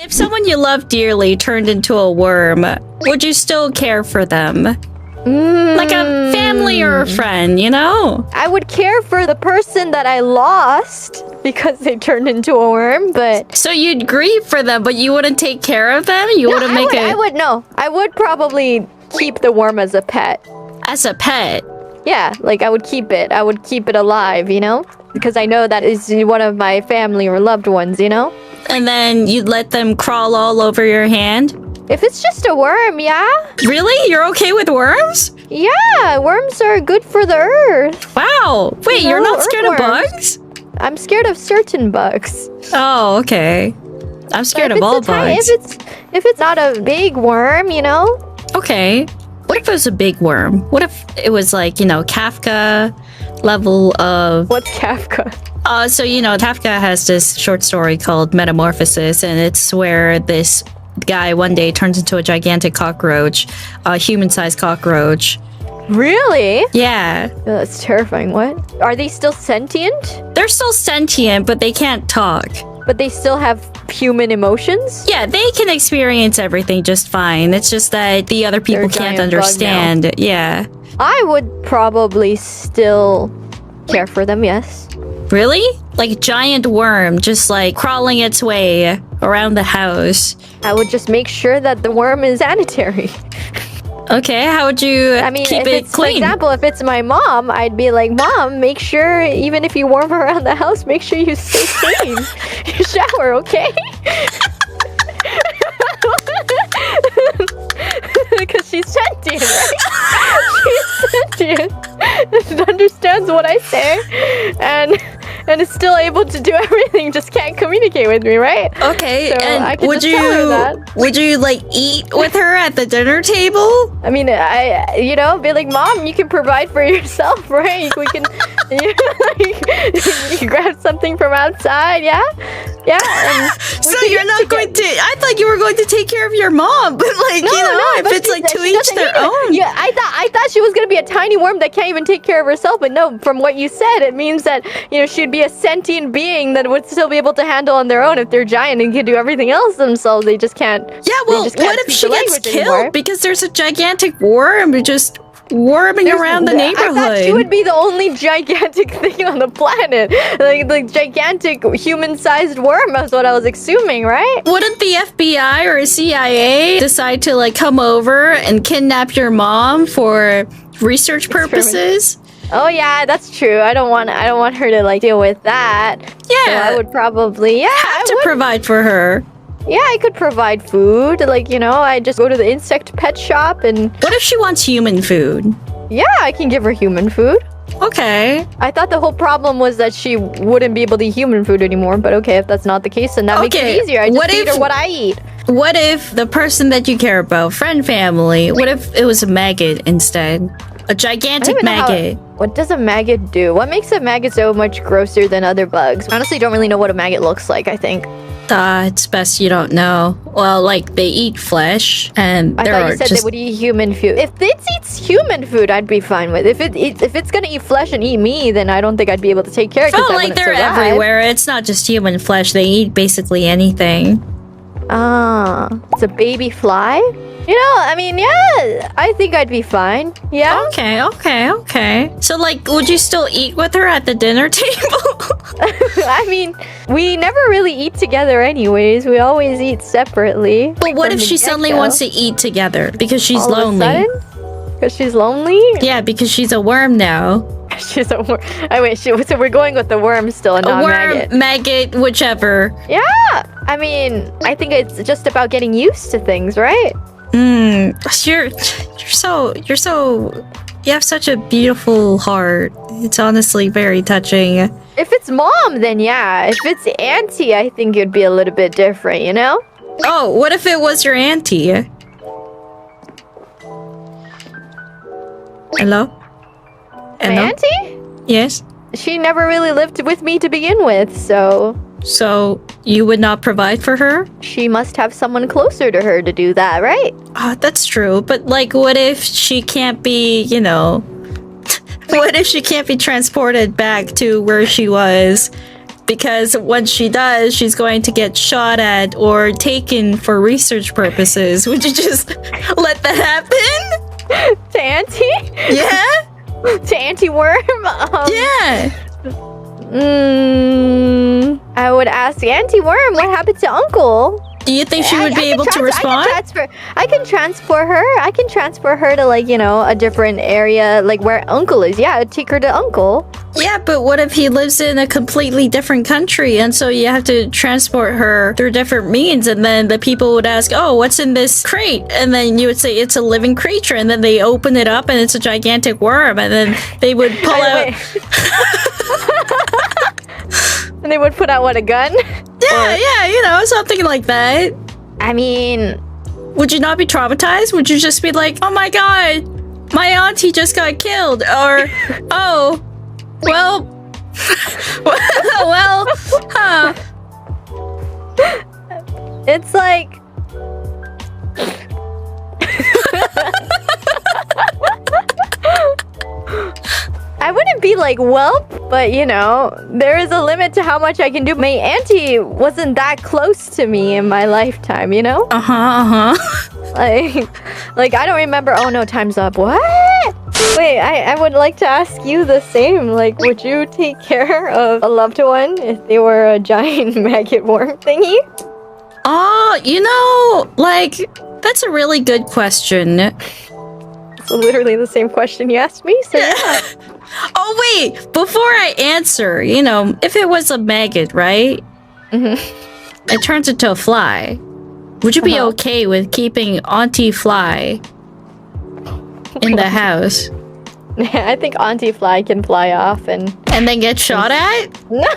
If someone you love dearly turned into a worm, would you still care for them? Like a family or a friend, you know? I would care for the person that I lost because they turned into a worm, but... So you'd grieve for them, but you wouldn't take care of them? You wouldn't make it... I would probably keep the worm as a pet. As a pet? Yeah, like I would keep it. I would keep it alive, you know? Because I know that is one of my family or loved ones, you know? And then you'd let them crawl all over your hand? If it's just a worm, yeah. Really? You're okay with worms? Yeah, worms are good for the earth. Wow. Wait, you're not scared of bugs? I'm scared of certain bugs. Oh, okay. I'm scared of all bugs. If it's not a big worm, you know? Okay. What if it was a big worm? What if it was like, you know, Kafka level of... What's Kafka? So, you know, Kafka has this short story called Metamorphosis, and it's where this guy one day turns into a gigantic cockroach, a human-sized cockroach. Really? Yeah. Oh, that's terrifying. What? Are they still sentient? They're still sentient, but they can't talk. But they still have human emotions? Yeah, they can experience everything just fine. It's just that the other people can't understand. Yeah. I would probably still care for them, yes. Really? Like a giant worm just like crawling its way around the house. I would just make sure that the worm is sanitary. Okay, how would you keep it clean? For example, if it's my mom, I'd be like, Mom, make sure, even if you worm around the house, make sure you stay clean. You shower, okay? Because she's sentient, right? She's sentient. She understands what I say, and is still able to do everything, just can't communicate with me, right? Okay, so and I can tell her that. Would you like eat with her at the dinner table? I mean, you know, be like, Mom, you can provide for yourself, right? We can, you can grab something from outside, yeah? Yeah. So you're not going to, I thought you were going to take care of your mom, but like, no, you know, if it's like to each their own. Yeah, I thought she was going to be a tiny worm that can't even take care of herself, but no, from what you said, it means that, you know, she'd be a sentient being that would still be able to handle on their own if they're giant and can do everything else themselves. They just can't. Yeah, well, what if she gets killed because there's a gigantic worm just worming around the neighborhood? I thought she would be the only gigantic thing on the planet. Like gigantic human-sized worm is what I was assuming, right? Wouldn't the FBI or CIA decide to like come over and kidnap your mom for research purposes? Oh yeah, that's true. I don't want her to like deal with that. Yeah, so I would probably have to provide for her. Yeah, I could provide food. Like, you know, I just go to the insect pet shop and... What if she wants human food? Yeah, I can give her human food. Okay. I thought the whole problem was that she wouldn't be able to eat human food anymore, but okay, if that's not the case, then that makes it easier. I just feed her what I eat. What if the person that you care about, friend, family, what if it was a maggot instead? A gigantic maggot. What does a maggot do? What makes a maggot so much grosser than other bugs? Honestly, don't really know what a maggot looks like, I think. It's best you don't know. Well, like, they eat flesh, and I thought you said they would eat human food. If it eats human food, I'd be fine with. If it's gonna eat flesh and eat me, then I don't think I'd be able to take care of it. Oh, like they're everywhere. It's not just human flesh. They eat basically anything. It's a baby fly? You know, I mean, yeah, I think I'd be fine. Yeah. Okay. So, like, would you still eat with her at the dinner table? I mean, we never really eat together anyways. We always eat separately. But what if she suddenly wants to eat together because she's lonely? Because she's lonely? Yeah, because she's a worm now. She's a worm. So we're going with the worm still and not maggot. Maggot, whichever. Yeah. I mean, I think it's just about getting used to things, right? You have such a beautiful heart. It's honestly very touching. If it's mom, then yeah. If it's auntie, I think it'd be a little bit different, you know? Oh, what if it was your auntie? Hello? My auntie? Yes? She never really lived with me to begin with, so... So, you would not provide for her? She must have someone closer to her to do that, right? That's true. But, like, what if she can't be, you know... What if she can't be transported back to where she was because once she does, she's going to get shot at or taken for research purposes. Would you just let that happen? To Auntie? Yeah? To Auntie Worm? Yeah. I would ask Auntie Worm what happened to Uncle. Do you think she would be able to respond? I can transfer her. I can transfer her to, like, you know, a different area, like where Uncle is. Yeah, I'd take her to Uncle. Yeah, but what if he lives in a completely different country, and so you have to transport her through different means, and then the people would ask, oh, what's in this crate? And then you would say it's a living creature, and then they open it up and it's a gigantic worm, and then they would pull out... And they would put out, what, a gun? Yeah, you know, something like that. I mean... Would you not be traumatized? Would you just be like, oh my god, my auntie just got killed? Or, oh, well, well, huh. It's like... I wouldn't be like, well, but you know, there is a limit to how much I can do. My auntie wasn't that close to me in my lifetime, you know? Like I don't remember. Oh no, time's up. What? Wait, I would like to ask you the same. Like, would you take care of a loved one if they were a giant maggot worm thingy? Oh, you know, like, that's a really good question. It's literally the same question you asked me, so yeah. Oh, wait, before I answer, you know, if it was a maggot, right? Mm-hmm. It turns into a fly. Would you be okay with keeping Auntie Fly in the house? I think Auntie Fly can fly off and then get shot at? No.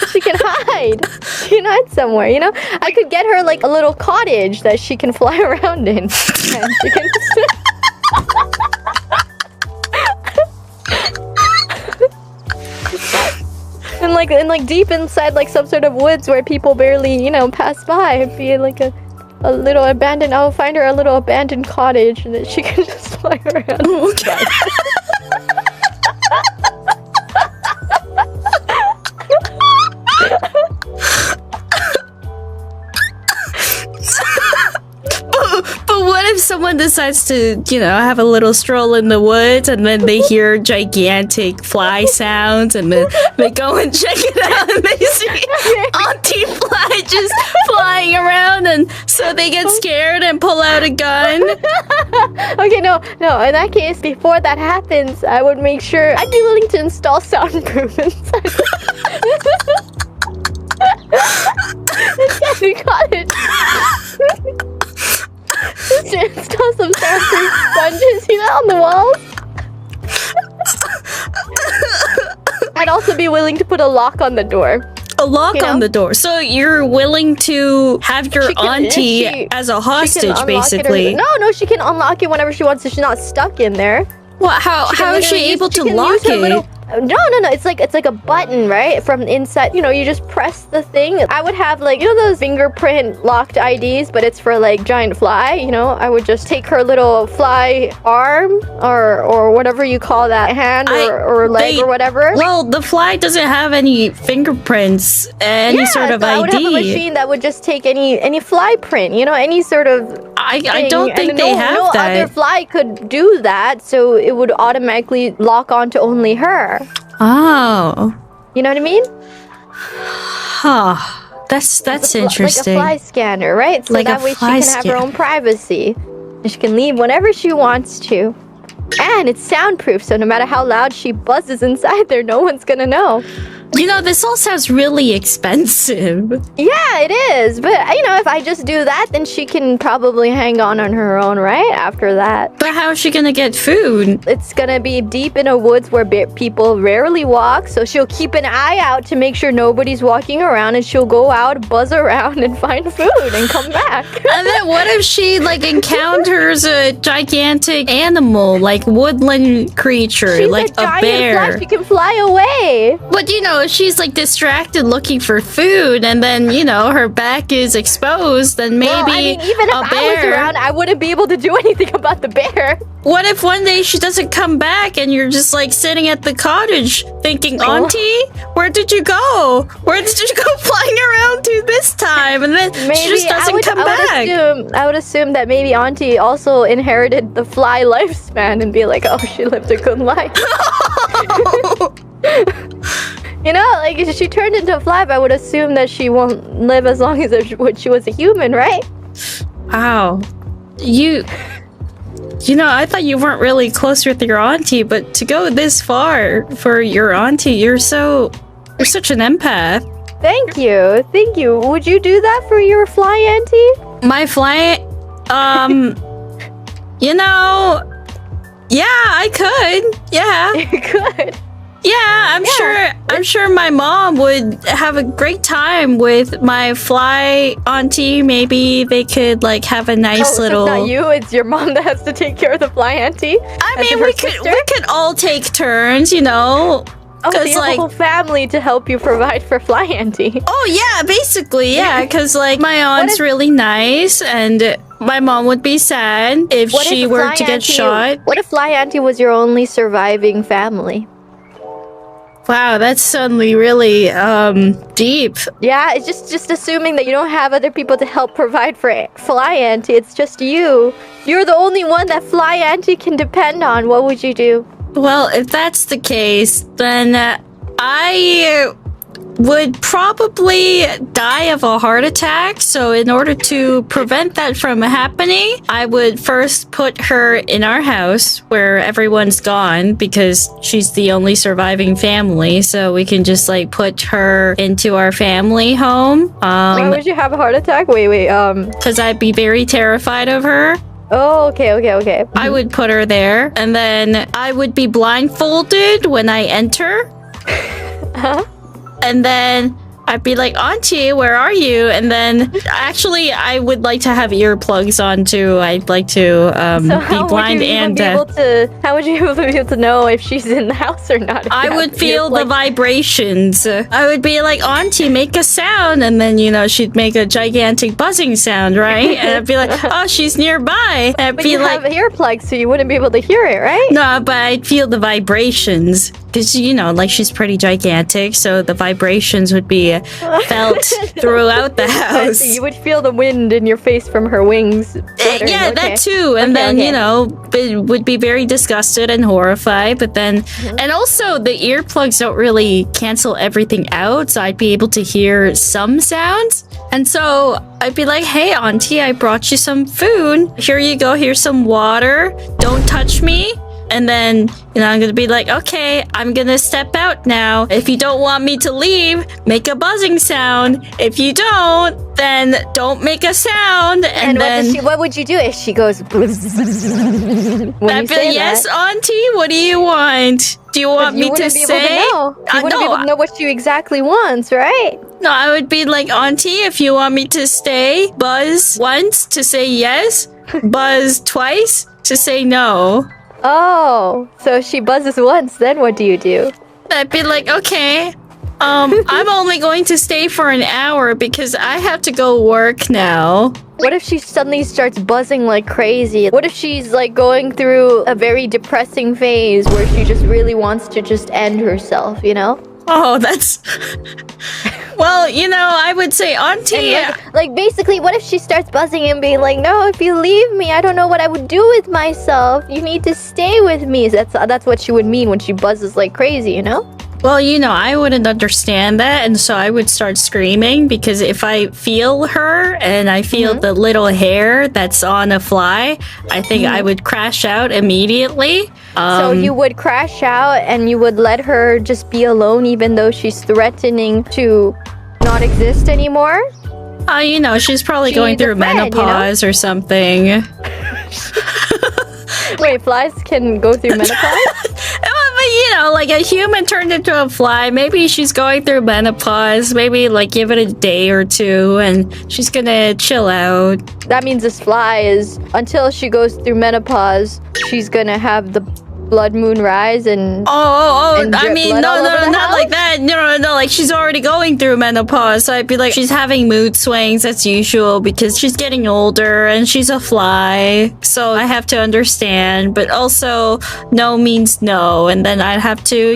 She can hide. She can hide somewhere, you know? I could get her like a little cottage that she can fly around in. And she can... and like deep inside like some sort of woods where people barely, you know, pass by. It'd be like a little abandoned... I'll find her a little abandoned cottage and then she can just fly around. Okay. But what if someone decides to, you know, have a little stroll in the woods and then they hear gigantic fly sounds and then they go and check it out and they see Auntie Fly just flying around, and so they get scared and pull out a gun? Okay, no. In that case, before that happens, I would make sure... I'd be willing to install soundproof inside. We got it. Just install some soundproof sponges, you know, on the walls. I'd also be willing to put a lock on the door. A lock on the door. So you're willing to have your auntie as a hostage, basically? No, she can unlock it whenever she wants, so she's not stuck in there. Well, how is she able to lock it? No. It's like a button, right? From inside, you know, you just press the thing. I would have like, you know, those fingerprint locked IDs, but it's for like giant fly. You know, I would just take her little fly arm or whatever you call that, hand or leg or whatever. Well, the fly doesn't have any fingerprints, any sort of ID. I would have a machine that would just take any fly print. You know, any sort of. I don't think they have that. No other fly could do that, so it would automatically lock onto only her. Oh. You know what I mean? Huh. That's interesting. Like a fly scanner, right? So like that way she can have her own privacy. And she can leave whenever she wants to. And it's soundproof, so no matter how loud she buzzes inside there, no one's gonna know. You know, this all sounds really expensive. Yeah, it is. But, you know, if I just do that, then she can probably hang on her own, right? After that. But how is she gonna get food? It's gonna be deep in a woods where people rarely walk, so she'll keep an eye out to make sure nobody's walking around, and she'll go out, buzz around, and find food and come back. And then what if she, like, encounters a gigantic animal, like woodland creature, She's like a bear? Fly. She can fly away. But, you know, she's like distracted looking for food, and then her back is exposed, then maybe Well, I mean, even if a I was bear. around, I wouldn't be able to do anything about the bear. What if one day she doesn't come back and you're just like sitting at the cottage thinking, Auntie, where did you go? Where did you go flying around to this time? And then she just doesn't come back. I would assume that maybe Auntie also inherited the fly lifespan and be like, oh, she lived a good life. Like if she turned into a fly, I would assume that she won't live as long as if she was a human, right? Wow. I thought you weren't really close with your auntie, but to go this far for your auntie, you're such an empath. Thank you. Would you do that for your fly auntie? My fly, yeah, I could. Yeah. You could. Yeah, I'm sure my mom would have a great time with my fly auntie. Maybe they could like have a nice little. So it's not you, it's your mom that has to take care of the fly auntie. I mean, we could all take turns, Oh, so you have a whole family to help you provide for fly auntie. Oh yeah, basically, yeah, because like my aunt's really nice, and my mom would be sad if she were to get shot. What if fly auntie was your only surviving family? Wow, that's suddenly really deep. Yeah, it's just assuming that you don't have other people to help provide for fly auntie. It's just you. You're the only one that fly auntie can depend on. What would you do? Well, if that's the case, then I would probably die of a heart attack. So in order to prevent that from happening, I would first put her in our house where everyone's gone, because she's the only surviving family. So we can just like put her into our family home. Why would you have a heart attack? Wait. Because I'd be very terrified of her. Oh, okay. I would put her there, and then I would be blindfolded when I enter. Huh? And then I'd be like, Auntie, where are you? And then, actually, I would like to have earplugs on too. I'd like to be blind and deaf. How would you be able to know if she's in the house or not? I would feel the vibrations. I would be like, Auntie, make a sound. And then, she'd make a gigantic buzzing sound, right? And I'd be like, oh, she's nearby. And But you have earplugs, so you wouldn't be able to hear it, right? No, but I'd feel the vibrations. Because, like she's pretty gigantic, so the vibrations would be felt throughout the house. So you would feel the wind in your face from her wings. Yeah, that too. And then, it would be very disgusted and horrified. But then, and also the earplugs don't really cancel everything out. So I'd be able to hear some sounds. And so I'd be like, hey, Auntie, I brought you some food. Here you go. Here's some water. Don't touch me. And then, I'm going to be like, okay, I'm going to step out now. If you don't want me to leave, make a buzzing sound. If you don't, then don't make a sound. And then what would you do if she goes? I'd be like, yes, Auntie, what do you want? Do you want me to say? You wouldn't be able to know what she exactly wants, right? No, I would be like, Auntie, if you want me to stay, buzz once to say yes, buzz twice to say no. Oh, so if she buzzes once, then what do you do? I'd be like, okay, I'm only going to stay for an hour because I have to go work now. What if she suddenly starts buzzing like crazy? What if she's like going through a very depressing phase where she just really wants to just end herself, Oh, that's... Well, I would say, Auntie... Like, basically, what if she starts buzzing and being like, no, if you leave me, I don't know what I would do with myself. You need to stay with me. That's what she would mean when she buzzes like crazy, Well, I wouldn't understand that, and so I would start screaming, because if I feel her and I feel the little hair that's on a fly, I think I would crash out immediately. So you would crash out and you would let her just be alone even though she's threatening to not exist anymore? She's probably going through menopause or something. Wait, flies can go through menopause? But, like a human turned into a fly. Maybe she's going through menopause. Maybe, give it a day or two, and she's gonna chill out. That means this fly is, until she goes through menopause, she's gonna have the blood moon rise and and I drip mean, blood no, all over the not house? like that. No, like she's already going through menopause. So I'd be like, she's having mood swings as usual because she's getting older and she's a fly. So I have to understand, but also no means no. And then I'd have to,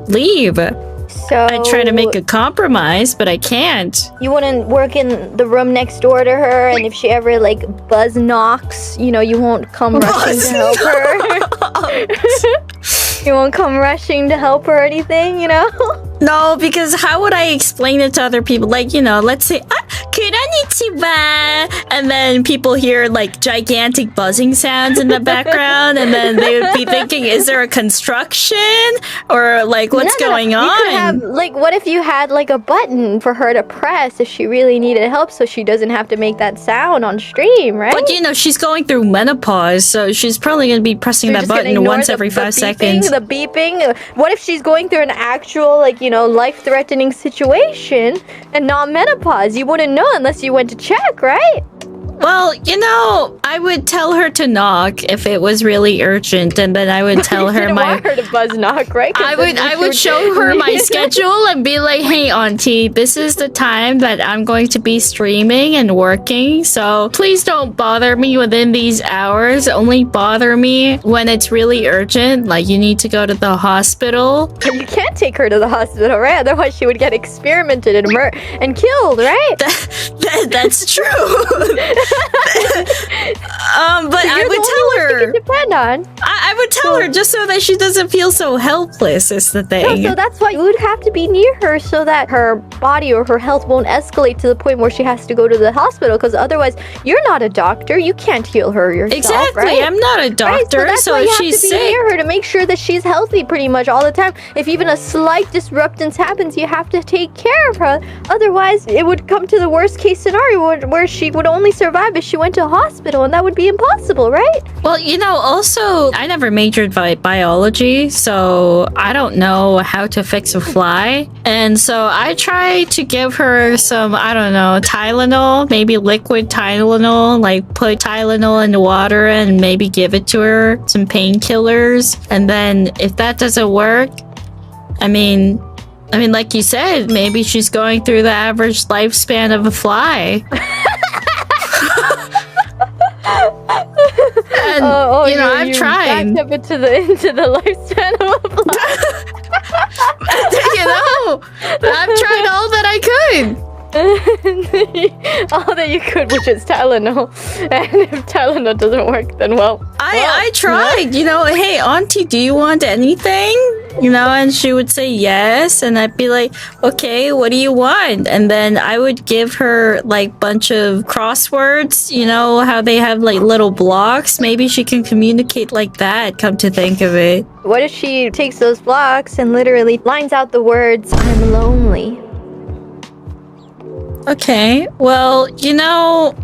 leave. So I try to make a compromise, but I can't. you wouldn't work in the room next door to her, and if she ever like buzz knocks, you won't come rushing to help her. You won't come rushing to help her or anything, No, because how would I explain it to other people? Like, let's say, konnichiwa, and then people hear like gigantic buzzing sounds in the background, and then they would be thinking, is there a construction? Or like, what's going on? You could have, like, what if you had like a button for her to press if she really needed help so she doesn't have to make that sound on stream, right? But she's going through menopause, so she's probably going to be pressing that button once every 5 seconds. The beeping. What if she's going through an actual, like, life-threatening situation and not menopause? You wouldn't know unless you went to check, right? Well, I would tell her to knock if it was really urgent, and then I would tell her want her to buzz knock, right? I would show her my schedule and be like, hey, auntie, this is the time that I'm going to be streaming and working, so please don't bother me within these hours. Only bother me when it's really urgent, like you need to go to the hospital. But you can't take her to the hospital, right? Otherwise she would get experimented and killed, right? That's true. But So I you're would the tell only one she her. can depend on. I would tell her just so that she doesn't feel so helpless is the thing. No, so that's why you would have to be near her so that her body or her health won't escalate to the point where she has to go to the hospital, because otherwise you're not a doctor. You can't heal her yourself, Exactly. right? I'm not a doctor, Right, so that's why if you she's have to be sick. near her to make sure that she's healthy pretty much all the time. If even a slight disruptance happens, you have to take care of her. Otherwise, it would come to the worst case scenario where she would only survive if she went to a hospital, and that would be impossible, right? Well, also, I never majored biology, so I don't know how to fix a fly. And so I try to give her some, I don't know, Tylenol, maybe liquid Tylenol, like put Tylenol in the water and maybe give it to her, some painkillers. And then if that doesn't work, I mean, like you said, maybe she's going through the average lifespan of a fly. And, I've tried. Backed up into the lifespan of a fly. I've tried all that I could. All that you could, which is Tylenol. And if Tylenol doesn't work, then I tried. Hey, auntie, do you want anything? And she would say yes, and I'd be like, okay, what do you want? And then I would give her like bunch of crosswords, how they have like little blocks. Maybe she can communicate like that, come to think of it. What if she takes those blocks and literally lines out the words, I'm lonely? Okay, well,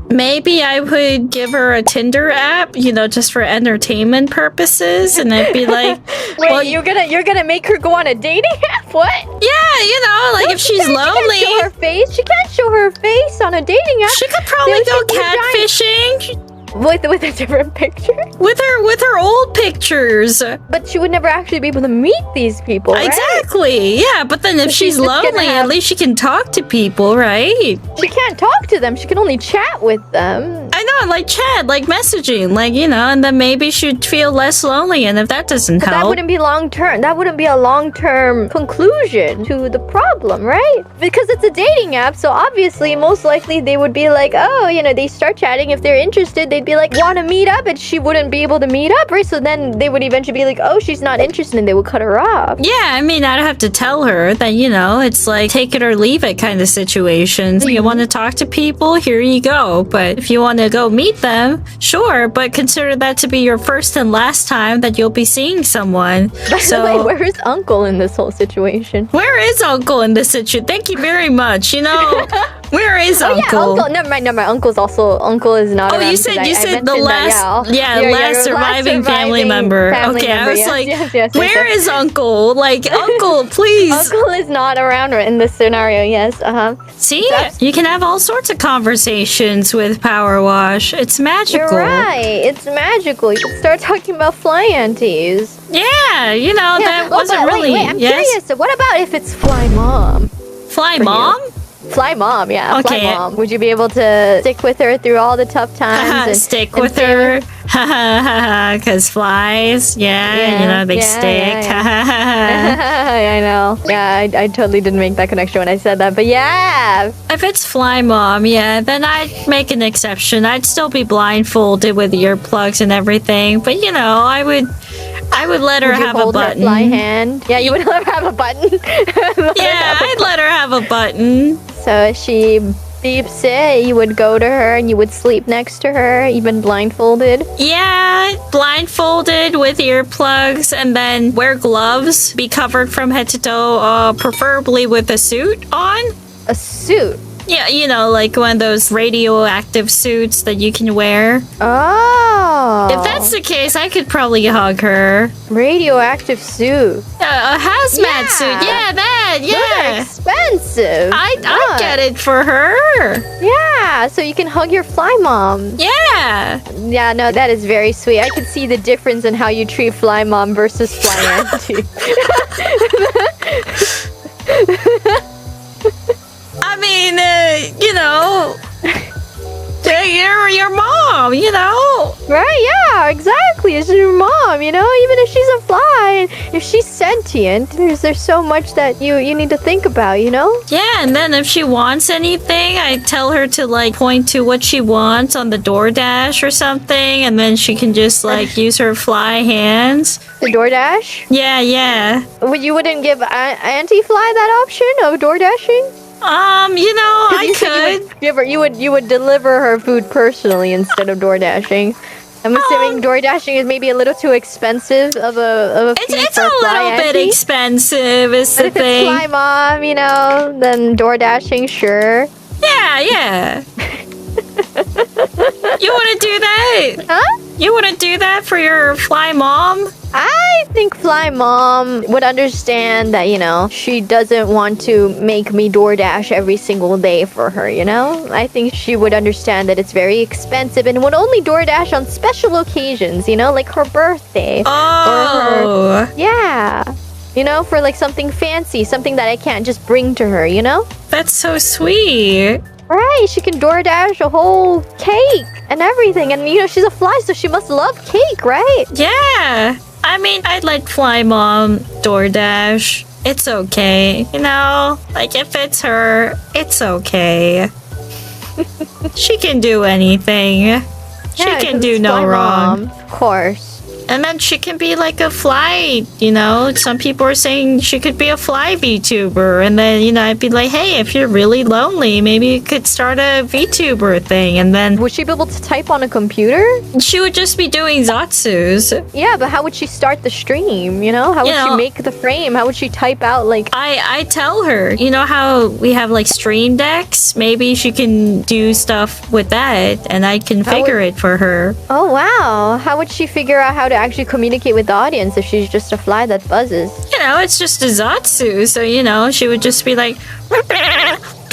maybe I would give her a Tinder app, just for entertainment purposes, and I'd be like, wait, well, you're gonna make her go on a dating app? What? Yeah, like if she's lonely, she can't show her face. She can't show her face on a dating app. She could probably go catfishing. With a different picture? With her old pictures. But she would never actually be able to meet these people, right? Exactly, yeah. But then if she's lonely, at least she can talk to people, right? She can't talk to them. She can only chat with them. I know, like chat, like messaging, like, and then maybe she'd feel less lonely. And if that doesn't help... that wouldn't be long-term. That wouldn't be a long-term conclusion to the problem, right? Because it's a dating app, so obviously, most likely, they would be like, they start chatting. If they're interested, they'd be like, want to meet up, and she wouldn't be able to meet up, right? So then they would eventually be like, oh, she's not interested, and they would cut her off. Yeah, I'd have to tell her that, it's like take it or leave it kind of situation. So you want to talk to people, here you go. But if you want to go meet them, sure, but consider that to be your first and last time that you'll be seeing someone. By the way, where is Uncle in this whole situation? Where is Uncle in this situation? Thank you very much. Where is Oh yeah, Uncle? Uncle. Never mind. Uncle's also. Uncle is not. Oh, around you because said I the mentioned last, that, yeah, your last surviving family member. Okay, I was yes, like, yes, where is Uncle? Like, Uncle, please. Uncle is not around in this scenario. Yes. See, you can have all sorts of conversations with Power Wash. It's magical. You're right. It's magical. You can start talking about fly aunties. Yeah, you know that wasn't but really. Wait, I'm yes? curious. So what about if it's Fly Mom? Fly for Mom? you? Fly Mom, yeah. Okay. Fly Mom. Would you be able to stick with her through all the tough times? and Stick with her. Ha ha ha. Because flies. Yeah, you know, they stick. I know. Yeah, I totally didn't make that connection when I said that. But yeah. If it's Fly Mom, yeah, then I'd make an exception. I'd still be blindfolded with earplugs and everything. But, you know, I would let her Would you have hold a her button. fly hand? Yeah, you would let her have a button. Yeah, I'd let her have a button. So if she beeps it, you would go to her and you would sleep next to her, even blindfolded. Yeah, blindfolded with earplugs and then wear gloves, be covered from head to toe, preferably with a suit on. A suit? Yeah, you know, like one of those radioactive suits that you can wear. Oh. If that's the case, I could probably hug her. Radioactive suit. A hazmat suit. Yeah, that. Those Yeah. are expensive. I'd get it for her. Yeah, so you can hug your fly mom. Yeah. Yeah, no, that is very sweet. I could see the difference in how you treat fly mom versus fly auntie. I mean, you know, you're your mom, you know? Right, yeah, exactly. It's your mom, you know? Even if she's a fly, and if she's sentient, there's so much that you need to think about, you know? Yeah, and then if she wants anything, I tell her to, like, point to what she wants on the DoorDash or something, and then she can just, like, use her fly hands. The DoorDash? Yeah, yeah. You wouldn't give Auntie Fly that option of DoorDashing? You know, I You said could. you would deliver her food personally instead of door dashing. I'm assuming door dashing is maybe a little too expensive of a fee It's for a fly little bit auntie. expensive, is But the if it's thing. fly mom, you know, then door dashing, sure. Yeah, yeah. You want to do that? Huh? You want to do that for your fly mom? I think Fly Mom would understand that, you know, she doesn't want to make me DoorDash every single day for her, you know? I think she would understand that it's very expensive and would only DoorDash on special occasions, you know, like her birthday. Oh. Yeah. You know, for like something fancy, something that I can't just bring to her, you know? That's so sweet. Right, she can DoorDash a whole cake and everything. And, you know, she's a fly, so she must love cake, right? Yeah. I mean, I'd let Fly Mom DoorDash. It's okay. You know? Like, if it's her, it's okay. She can do anything. She Yeah, can 'cause do it's no Fly wrong. Mom, of course. And then she can be like a fly, you know? Some people are saying she could be a fly VTuber. And then, you know, I'd be like, hey, if you're really lonely, maybe you could start a VTuber thing. And then Would she be able to type on a computer? she would just be doing Zatsus. Yeah, but how would she start the stream, you know? How would You know- she make the frame? How would she type out, like... I tell her, you know how we have like stream decks? Maybe she can do stuff with that and I can figure it for her. Oh, wow. How would she figure out how to actually communicate with the audience if she's just a fly that buzzes? You know, it's just a Zatsu, so you know, she would just be like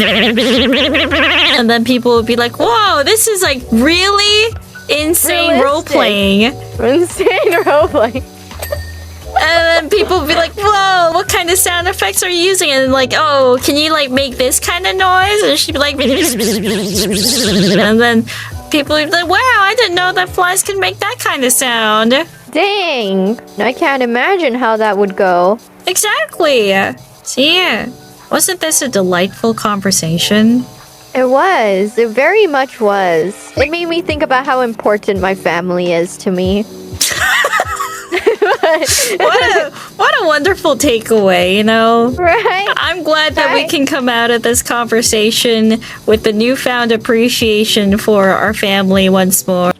and then people would be like, whoa, this is like really insane role playing. Insane roleplay. And then people would be like, whoa, what kind of sound effects are you using? And like, oh, can you like make this kind of noise? And she'd be like, and then people would be like, wow, I didn't know that flies could make that kind of sound. Dang. I can't imagine how that would go. Exactly. See, wasn't this a delightful conversation? It was. It very much was. It made me think about how important my family is to me. What a wonderful takeaway, you know? Right? I'm glad that we can come out of this conversation with the newfound appreciation for our family once more.